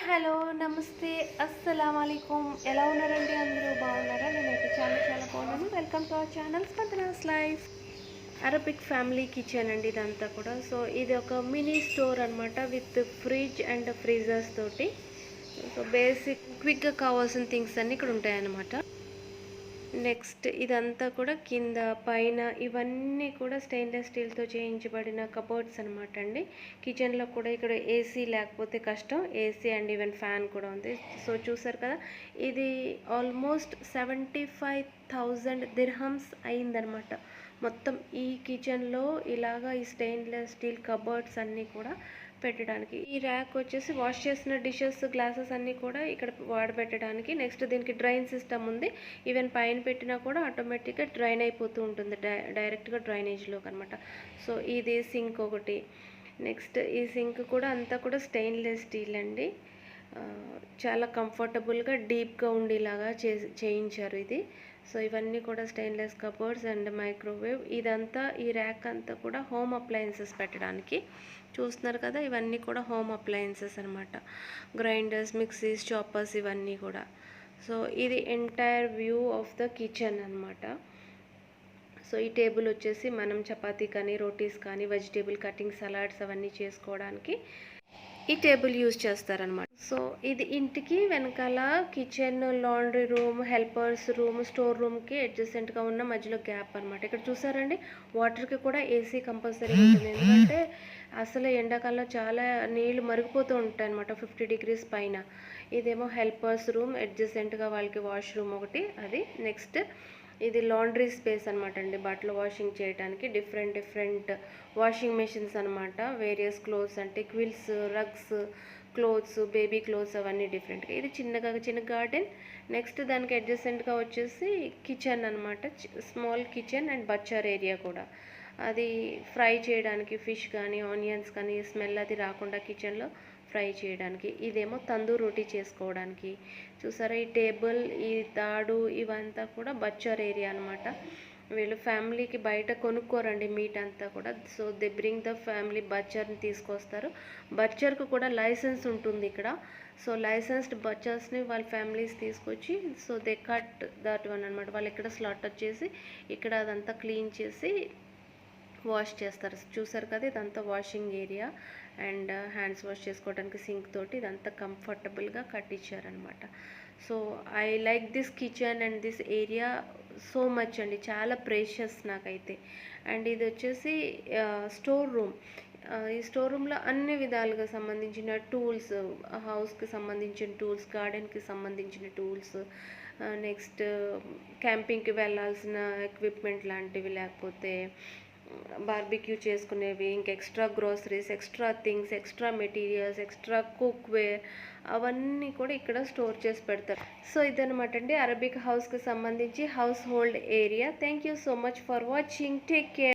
Hello, నమస్తే, అస్సలామలైకుం. ఎలా ఉన్నారండి? అందరూ బాగున్నారా? నేనైతే చాలా చాలా బాగున్నాను. Welcome to our channel Spandana's life. Arabic family kitchen అండి ఇదంతా కూడా. సో ఇది ఒక మినీ స్టోర్ అనమాట, విత్ ఫ్రిడ్జ్ అండ్ ఫ్రీజర్స్ తోటి. సో బేసిక్ క్విక్గా కావాల్సిన థింగ్స్ అన్నీ ఇక్కడ ఉంటాయన్నమాట. నెక్స్ట్ ఇదంతా కూడా కింద పైన ఇవన్నీ కూడా స్టెయిన్లెస్ స్టీల్తో చేయించబడిన కబోర్డ్స్ అనమాట అండి. కిచెన్లో కూడా ఇక్కడ ఏసీ లేకపోతే కష్టం, ఏసీ అండ్ ఈవెన్ ఫ్యాన్ కూడా ఉంది. సో చూసారు కదా, ఇది ఆల్మోస్ట్ 75,000 దిర్హమ్స్ అయిందనమాట మొత్తం ఈ కిచెన్లో. ఇలాగా ఈ స్టెయిన్లెస్ స్టీల్ కబోర్డ్స్ అన్నీ కూడా పెట్టడానికి. ఈ ర్యాక్ వచ్చేసి వాష్ చేసిన డిషెస్, గ్లాసెస్ అన్నీ కూడా ఇక్కడ వాడబెట్టడానికి. నెక్స్ట్ దీనికి డ్రైన్ సిస్టమ్ ఉంది. ఈవెన్ పైన పెట్టినా కూడా ఆటోమేటిక్గా డ్రైన్ అయిపోతూ ఉంటుంది, డైరెక్ట్గా డ్రైనేజ్లోకి అనమాట. సో ఇది సింక్ ఒకటి. నెక్స్ట్ ఈ సింక్ కూడా అంతా కూడా స్టెయిన్లెస్ స్టీల్ అండి. చాలా కంఫర్టబుల్గా డీప్గా ఉండేలాగా చేయించారు ఇది. సో ఇవన్నీ కూడా స్టెయిన్లెస్ కబోర్డ్స్ అండ్ మైక్రోవేవ్. ఇదంతా ఈ ర్యాక్ అంతా కూడా హోమ్ అప్లయన్సెస్ పెట్టడానికి. చూస్తున్నారు కదా, ఇవన్నీ కూడా హోమ్ అప్లయన్సెస్ అనమాట. గ్రైండర్స్, మిక్సీస్, చాపర్స్ ఇవన్నీ కూడా. సో ఇది entire view of the kitchen అనమాట. సో ఈ టేబుల్ వచ్చేసి మనం చపాతీ కానీ, రోటీస్ కానీ, వెజిటేబుల్ కటింగ్, సలాడ్స్ అవన్నీ చేసుకోవడానికి ఈ టేబుల్ యూజ్ చేస్తారనమాట. సో ఇది ఇంటికి వెనకాల kitchen, laundry room, helpers room, store రూమ్కి అడ్జసెంట్గా ఉన్న మధ్యలో గ్యాప్ అనమాట. ఇక్కడ చూసారండి, వాటర్కి కూడా ఏసీ కంపల్సరీ ఉంటుంది. ఎందుకంటే అసలు ఎండాకాలంలో చాలా నీళ్ళు మరిగిపోతూ ఉంటాయి అనమాట 50 degrees పైన. ఇదేమో హెల్పర్స్ రూమ్, అడ్జసెంట్గా వాళ్ళకి వాష్రూమ్ ఒకటి అది. నెక్స్ట్ ఇది లాండ్రీ స్పేస్ అనమాట అండి, బట్టలు వాషింగ్ చేయడానికి. డిఫరెంట్ వాషింగ్ మెషిన్స్ అనమాట. వేరియస్ క్లోత్స్ అంటే క్విల్స్, రగ్స్, క్లోత్స్, బేబీ క్లోత్స్ అవన్నీ డిఫరెంట్గా. ఇది చిన్న గార్డెన్. నెక్స్ట్ దానికి అడ్జసెంట్గా వచ్చేసి కిచెన్ అనమాట, స్మాల్ కిచెన్ అండ్ బచ్చర్ ఏరియా కూడా. అది ఫ్రై చేయడానికి ఫిష్ కానీ, ఆనియన్స్ కానీ, స్మెల్ అది రాకుండా కిచెన్లో ఫ్రై చేయడానికి. ఇదేమో తందూర్ రోటీ చేసుకోవడానికి. చూసారా, ఈ టేబుల్, ఈ తాడు ఇవంతా కూడా బచ్చర్ ఏరియా అనమాట. వీళ్ళు ఫ్యామిలీకి బయట కొనుక్కోరండి మీట్ అంతా కూడా. So they bring the family బచ్చర్ని తీసుకొస్తారు. బచ్చర్కు కూడా లైసెన్స్ ఉంటుంది ఇక్కడ. సో లైసెన్స్డ్ బచ్చర్స్ని వాళ్ళ ఫ్యామిలీస్ తీసుకొచ్చి, so they cut that one అనమాట. వాళ్ళు ఇక్కడ స్లాటర్ చేసి ఇక్కడ అదంతా క్లీన్ చేసి వాష్ చేస్తారు. చూసారు కదా, ఇదంతా washing area and hands wash చేసుకోవడానికి సింక్ తోటి ఇదంతా కంఫర్టబుల్గా కట్టించారనమాట. So I like this kitchen and this area so much అండి, చాలా ప్రేషియస్ నాకైతే. అండ్ ఇది వచ్చేసి స్టోర్ రూమ్. ఈ స్టోర్ రూమ్లో అన్ని విధాలుగా సంబంధించిన టూల్స్, హౌస్కి సంబంధించిన టూల్స్, గార్డెన్కి సంబంధించిన టూల్స్, నెక్స్ట్ క్యాంపింగ్కి వెళ్ళాల్సిన ఎక్విప్మెంట్ లాంటివి, లేకపోతే బార్బిక్యూ చేసుకునేవి, ఇంక extra groceries, extra things, extra materials, extra cookware అవన్నీ కూడా ఇక్కడ స్టోర్ చేసి పెడతారు. సో ఇదనమాట అండి అరబిక్ హౌస్కి సంబంధించి house hold area. Thank you so much for watching. Take care.